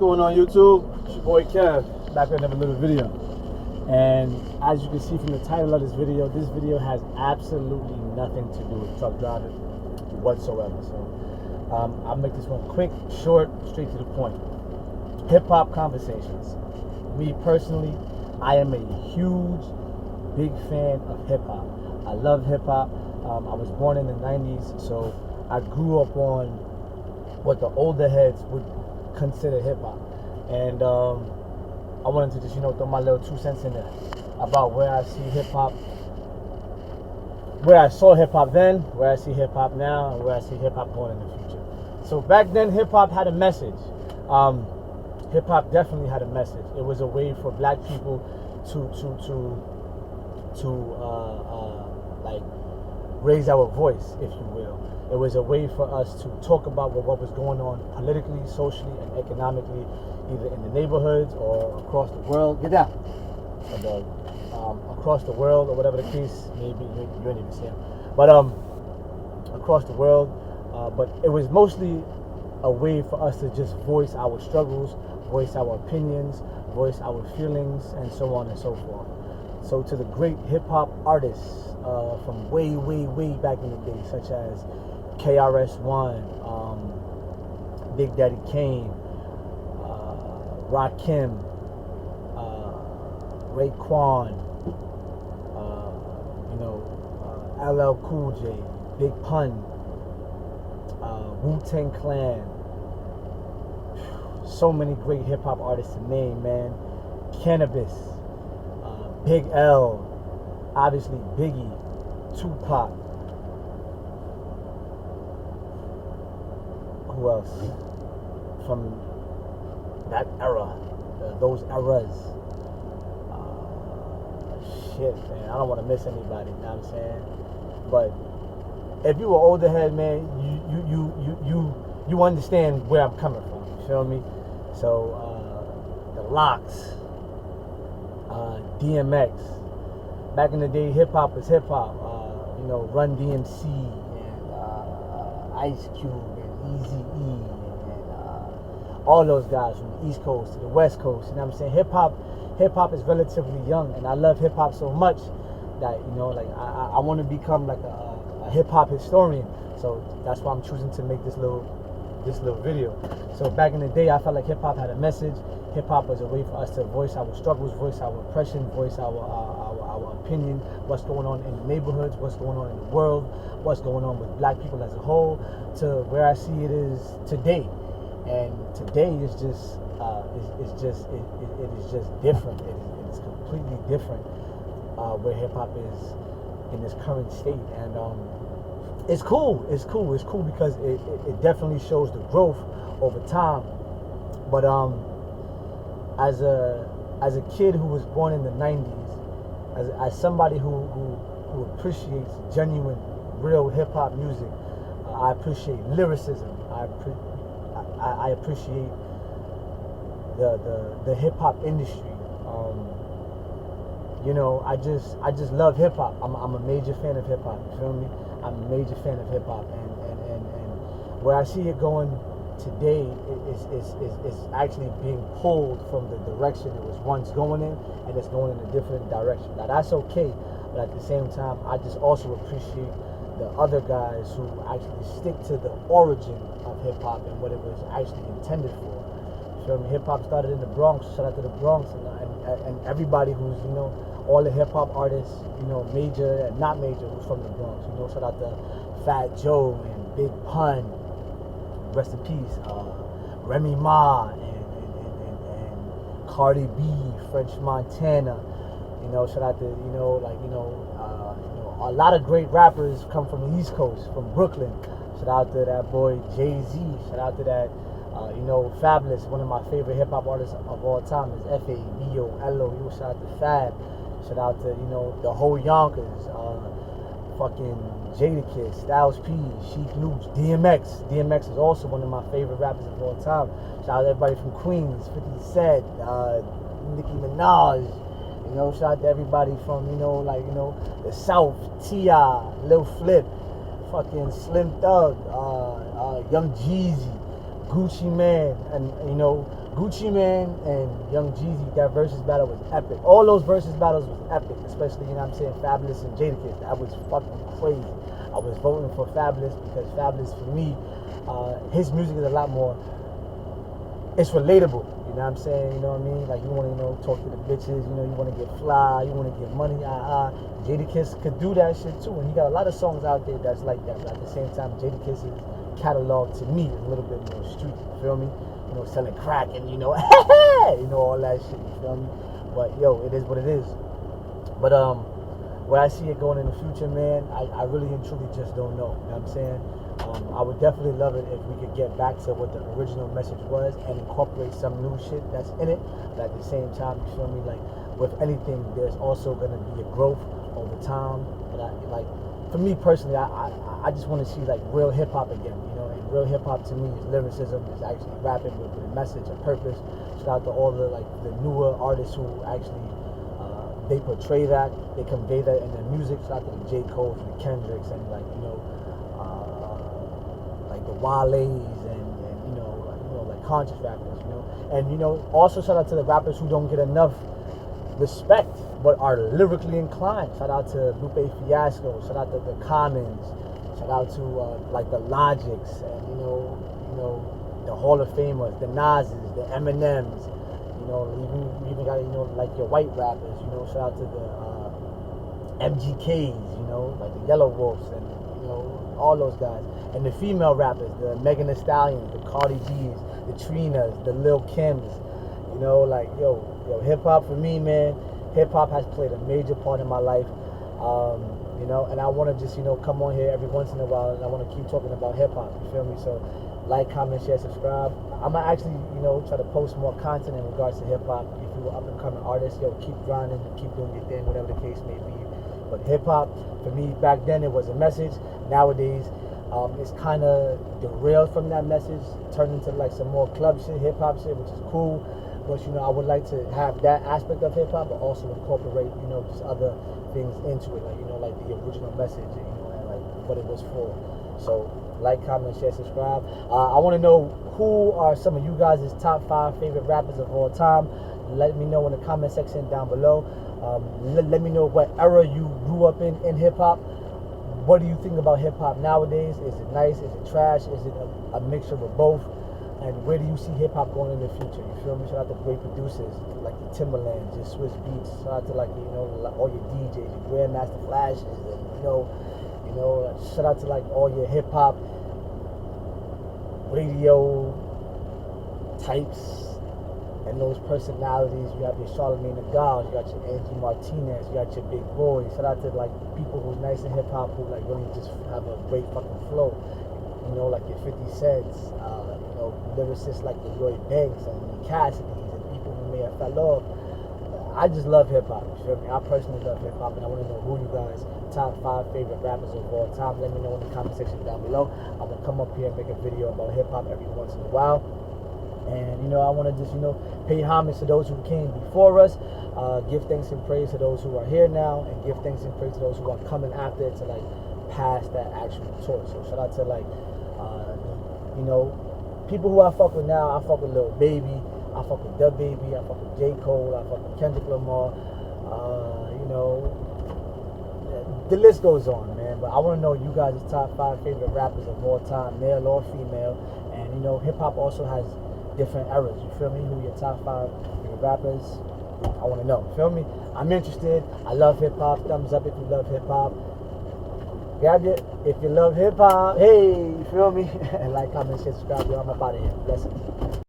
going on YouTube? It's your boy Kev, back with another little video. And as you can see from the title of this video has absolutely nothing to do with truck driving whatsoever. So I'll make this one quick, short, straight to the point. Hip-hop conversations. Me personally, I am a huge, big fan of hip-hop. I love hip-hop. I was born in the 90s, so I grew up on what the older heads would consider hip-hop. And I wanted to just, throw my little 2 cents in there about where I see hip-hop, where I saw hip-hop then, where I see hip-hop now, and where I see hip-hop going in the future. So back then, hip-hop had a message. Hip-hop definitely had a message. It was a way for black people to like raise our voice, if you will. It was a way for us to talk about what was going on politically, socially, and economically, either in the neighborhoods or across the world. Get down. Across the world, or whatever the case may be. You didn't even see him. But across the world. But it was mostly a way for us to just voice our struggles, voice our opinions, voice our feelings, and so on and so forth. So to the great hip-hop artists from way, way, way back in the day, such as KRS-One, Big Daddy Kane, Rakim, Raekwon, LL Cool J, Big Pun, Wu-Tang Clan. So many great hip-hop artists to name, man. Cannabis, Big L, obviously Biggie, Tupac. Who else from that era, those eras? Shit, man, I don't want to miss anybody. You know what I'm saying? But if you were older head, man, you understand where I'm coming from. You feel me? So the Locks, DMX. Back in the day, hip hop was hip hop. Run DMC and Ice Cube and Eazy-E and all those guys from the East Coast to the West Coast. You know what I'm saying? Hip hop is relatively young, and I love hip hop so much that I want to become like a hip hop historian. So that's why I'm choosing to make this little video. So back in the day, I felt like hip hop had a message. Hip hop was a way for us to voice our struggles, voice our oppression, voice our opinion, what's going on in the neighborhoods, what's going on in the world, what's going on with black people as a whole, to where I see it is today. And today is just it is just different. It is completely different where hip hop is in this current state. And it's cool because it definitely shows the growth over time. But as a kid who was born in the 90s, as somebody who appreciates genuine, real hip hop music, I appreciate lyricism. I appreciate the hip hop industry. I just love hip hop. I'm a major fan of hip hop. You feel me? I'm a major fan of hip hop, and where I see it going today is actually being pulled from the direction it was once going in, and it's going in a different direction. Now that's okay, but at the same time, I just also appreciate the other guys who actually stick to the origin of hip hop and what it was actually intended for. You feel me? Hip hop started in the Bronx. Shout out to the Bronx and everybody who's all the hip hop artists, major and not major, who's from the Bronx. Shout out to Fat Joe and Big Pun. Rest in peace, Remy Ma and Cardi B, French Montana. Shout out to a lot of great rappers come from the East Coast, from Brooklyn. Shout out to that boy Jay-Z. Shout out to that Fabulous. One of my favorite hip hop artists of all time is F-A-B-O-L-O. Shout out to Fab. Shout out to the whole Yonkers. Fucking Jadakiss, Styles P, Sheek Louch, DMX. DMX is also one of my favorite rappers of all time. Shout out to everybody from Queens, 50 Cent, Nicki Minaj. Shout out to everybody from the South, T.I., Lil Flip, fucking Slim Thug, Young Jeezy, Gucci Mane, and Gucci Mane and Young Jeezy, that versus battle was epic. All those versus battles was epic, especially, you know what I'm saying, Fabulous and Jadakiss. That was fucking crazy. I was voting for Fabulous because Fabulous, for me, his music is a lot more, it's relatable. You know what I'm saying? You know what I mean? Like, you want to, talk to the bitches, you want to get fly, you want to get money, Jadakiss could do that shit too. And he got a lot of songs out there that's like that. But at the same time, Jadakiss's catalog to me is a little bit more street, you feel me? Selling crack and, all that shit, you feel me? But, yo, it is what it is. But, where I see it going in the future, man, I really and truly just don't know. You know what I'm saying? I would definitely love it if we could get back to what the original message was and incorporate some new shit that's in it. But at the same time, you feel me? Like, with anything, there's also going to be a growth over time. But for me personally, I just want to see like real hip hop again, and real hip hop to me is lyricism, is actually rapping with a message, a purpose. Shout out to all the newer artists who actually they portray that, they convey that in their music. Shout out to the J. Cole's and the Kendricks and like the Wale's and like conscious rappers, and also shout out to the rappers who don't get enough respect but are lyrically inclined. Shout out to Lupe Fiasco, shout out to the Commons, shout out to like the Logics and the Hall of Famers, the Nas's, the Eminems, even got like your white rappers, shout out to the MGKs, like the Yellow Wolves and all those guys, and the female rappers, the Megan Thee Stallions, the Cardi B's, the Trinas, the Lil Kims, like yo, hip hop for me, man. Hip hop has played a major part in my life, and I want to just come on here every once in a while, and I want to keep talking about hip hop. You feel me? So like, comment, share, subscribe. I'm gonna actually try to post more content in regards to hip hop. If you're an up and coming artist, keep grinding, keep doing your thing, whatever the case may be. But hip hop for me back then, it was a message. Nowadays, it's kind of derailed from that message, turned into like some more club shit, hip hop shit, which is cool. But I would like to have that aspect of hip hop, but also incorporate just other things into it, like the original message, and like what it was for. So like, comment, share, subscribe. I want to know who are some of you guys' top 5 favorite rappers of all time. Let me know in the comment section down below. Let me know what era you grew up in hip hop. What do you think about hip hop nowadays? Is it nice? Is it trash? Is it a mixture of both? And where do you see hip hop going in the future? You feel me? Shout out to great producers like the Timberlands, your Swiss Beats. Shout out to like all your DJs, your Grandmaster Flashes, and shout out to like all your hip hop radio types and those personalities. You have your Charlamagne the God, you got your Angie Martinez, you got your Big Boy. Shout out to like people who's nice in hip hop, who like really just have a great fucking flow. Like your 50 Cents, lyricists like the Lloyd Banks and the Cassidy's and people who may have fell off. I just love hip hop. You feel me? I personally love hip hop, and I want to know who you guys' top 5 favorite rappers of all time. Let me know in the comment section down below. I'm gonna come up here and make a video about hip hop every once in a while. And I want to just pay homage to those who came before us, give thanks and praise to those who are here now, and give thanks and praise to those who are coming after to like pass that actual torch. So shout out to like people who I fuck with now. I fuck with Lil Baby, I fuck with DaBaby, I fuck with J. Cole, I fuck with Kendrick Lamar. The list goes on, man. But I want to know you guys' top 5 favorite rappers of all time, male or female. And hip hop also has different eras. You feel me? Who your top 5 favorite rappers? I want to know. Feel me? I'm interested. I love hip hop. Thumbs up if you love hip hop. Grab it if you love hip hop. Hey, you feel me? And like, comment, share, subscribe. Yo, I'm up out of here. Blessings.